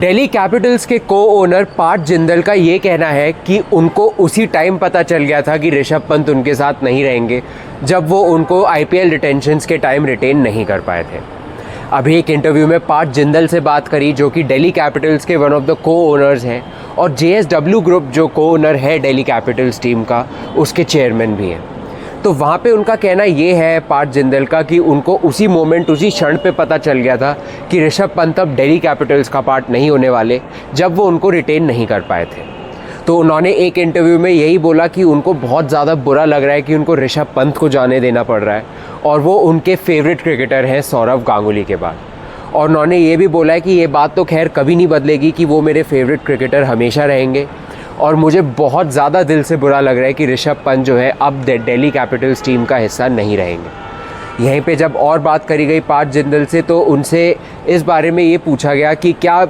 Delhi Capitals के को owner Partha Jindal का ये कहना है कि उनको उसी टाइम पता चल गया था कि ऋषभ पंत उनके साथ नहीं रहेंगे जब वो उनको आईपीएल रिटेंशंस के टाइम रिटेन नहीं कर पाए थे। अभी एक इंटरव्यू में पार्थ जिंदल से बात करी, जो कि दिल्ली कैपिटल्स के वन ऑफ द को ओनर्स हैं और JSW ग्रुप जो को ओनर है दिल्ली कैपिटल्स टीम का, उसके चेयरमैन भी हैं। तो वहाँ पे उनका कहना ये है पार्थ जिंदल का कि उनको उसी मोमेंट, उसी क्षण पे पता चल गया था कि ऋषभ पंत अब दिल्ली कैपिटल्स का पार्ट नहीं होने वाले, जब वो उनको रिटेन नहीं कर पाए थे। तो उन्होंने एक इंटरव्यू में यही बोला कि उनको बहुत ज़्यादा बुरा लग रहा है कि उनको ऋषभ पंत को जाने देना पड़ रहा है, और वो उनके फेवरेट क्रिकेटर हैं सौरव गांगुली के बाद। और उन्होंने ये भी बोला है कि ये बात तो खैर कभी नहीं बदलेगी कि वो मेरे फेवरेट क्रिकेटर हमेशा रहेंगे, और मुझे बहुत ज़्यादा दिल से बुरा लग रहा है कि ऋषभ पंत जो है अब दिल्ली कैपिटल्स टीम का हिस्सा नहीं रहेंगे। यहीं पे जब और बात करी गई पार्थ जिंदल से, तो उनसे इस बारे में ये पूछा गया कि क्या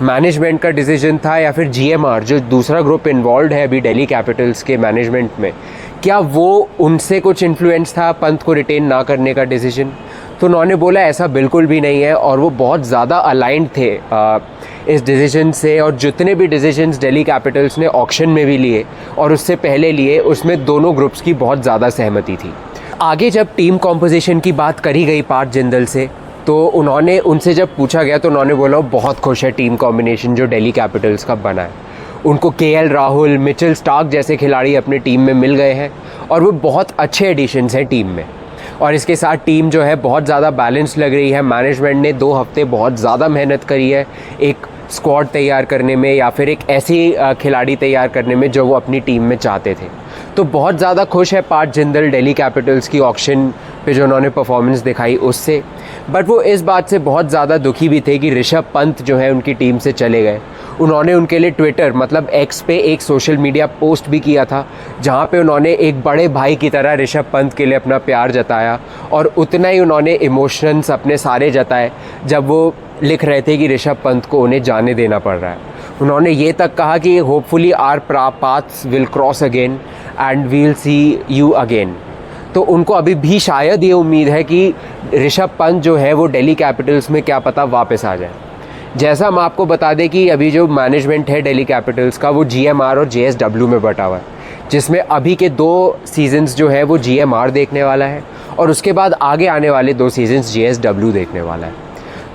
मैनेजमेंट का डिसीजन था या फिर GMR जो दूसरा ग्रुप इन्वॉल्व है अभी दिल्ली कैपिटल्स के मैनेजमेंट में, क्या वो उनसे कुछ इन्फ्लुएंस था पंत को रिटेन ना करने का डिसीजन। तो उन्होंने बोला ऐसा बिल्कुल भी नहीं है, और वो बहुत ज़्यादा अलाइंड थे इस डिसीजन से, और जितने भी डिसीजंस दिल्ली कैपिटल्स ने ऑक्शन में भी लिए और उससे पहले लिए, उसमें दोनों ग्रुप्स की बहुत ज़्यादा सहमति थी। आगे जब टीम कॉम्पोजिशन की बात करी गई पार्थ जिंदल से, तो उन्होंने उनसे जब पूछा गया तो उन्होंने बोला वो बहुत खुश है टीम कॉम्बिनेशन जो दिल्ली कैपिटल्स का बना है। उनको KL राहुल, मिचेल स्टार्क जैसे खिलाड़ी अपनी टीम में मिल गए हैं और वो बहुत अच्छे एडिशंस हैं टीम में। और इसके साथ टीम जो है बहुत ज़्यादा बैलेंस लग रही है। मैनेजमेंट ने 2 हफ्ते बहुत ज़्यादा मेहनत करी है एक स्क्वाड तैयार करने में, या फिर एक ऐसी खिलाड़ी तैयार करने में जो वो अपनी टीम में चाहते थे। तो बहुत ज़्यादा खुश है पार्थ जिंदल दिल्ली कैपिटल्स की ऑक्शन पे जो उन्होंने परफॉर्मेंस दिखाई उससे। बट वो इस बात से बहुत ज़्यादा दुखी भी थे कि ऋषभ पंत जो है उनकी टीम से चले गए। उन्होंने उनके लिए ट्विटर मतलब X पे एक सोशल मीडिया पोस्ट भी किया था, जहाँ पे उन्होंने एक बड़े भाई की तरह ऋषभ पंत के लिए अपना प्यार जताया, और उतना ही उन्होंने इमोशंस अपने सारे जताए जब वो लिख रहे थे कि ऋषभ पंत को उन्हें जाने देना पड़ रहा है। उन्होंने ये तक कहा कि hopefully our paths will cross again and we'll see you again. तो उनको अभी भी शायद ये उम्मीद है कि ऋषभ पंत जो है वो दिल्ली कैपिटल्स में क्या पता वापस आ जाए। जैसा हम आपको बता दें कि अभी जो मैनेजमेंट है दिल्ली कैपिटल्स का वो GMR और JSW में बटा हुआ है, जिसमें अभी के 2 सीजन्स जो है वो GMR देखने वाला है और उसके बाद आगे आने वाले 2 सीजन्स JSW देखने वाला है।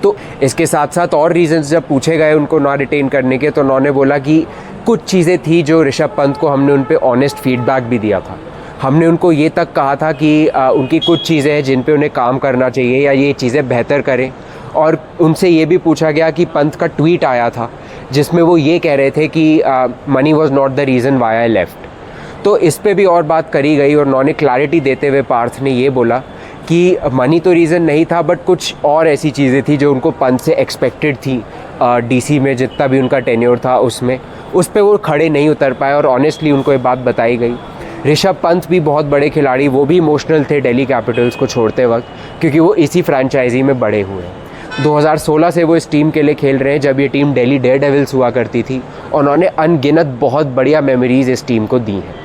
तो इसके साथ साथ और रीजंस जब पूछे गए उनको ना रिटेन करने के, तो उन्होंने बोला कि कुछ चीज़ें थी जो ऋषभ पंत को हमने उन पे ऑनेस्ट फीडबैक भी दिया था। हमने उनको ये तक कहा था कि उनकी कुछ चीज़ें हैं जिन पे उन्हें काम करना चाहिए या ये चीज़ें बेहतर करें, और उनसे ये भी पूछा गया कि पंत का ट्वीट आया था जिसमें वो ये कह रहे थे कि money was not the reason why I left. तो इस पे भी और बात करी गई और उन्होंने क्लैरिटी देते हुए पार्थ ने ये बोला कि मनी तो रीज़न नहीं था, बट कुछ और ऐसी चीज़ें थी जो उनको पंत से एक्सपेक्टेड थी। DC में जितना भी उनका टेन्योर था उसमें उस पे वो खड़े नहीं उतर पाए, और ऑनेस्टली उनको ये बात बताई गई। ऋषभ पंत भी बहुत बड़े खिलाड़ी, वो भी इमोशनल थे दिल्ली कैपिटल्स को छोड़ते वक्त, क्योंकि वो इसी फ्रेंचाइजी में बड़े हुए हैं। 2016 से वो इस टीम के लिए खेल रहे हैं जब ये टीम दिल्ली डेयरडेविल्स हुआ करती थी, और उन्होंने अनगिनत बहुत बढ़िया मेमोरीज़ इस टीम को दी हैं।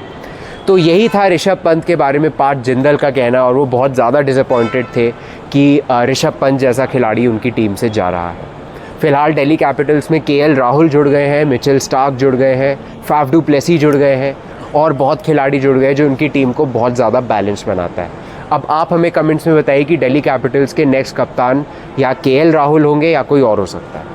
तो यही था ऋषभ पंत के बारे में पार्थ जिंदल का कहना, और वो बहुत ज़्यादा डिसअपॉइंटेड थे कि ऋषभ पंत जैसा खिलाड़ी उनकी टीम से जा रहा है। फिलहाल दिल्ली कैपिटल्स में KL राहुल जुड़ गए हैं, मिचेल स्टार्क जुड़ गए हैं, फाफ डू प्लेसी जुड़ गए हैं, और बहुत खिलाड़ी जुड़ गए जो उनकी टीम को बहुत ज़्यादा बैलेंस बनाता है। अब आप हमें कमेंट्स में बताइए कि दिल्ली कैपिटल्स के नेक्स्ट कप्तान या KL राहुल होंगे या कोई और हो सकता है।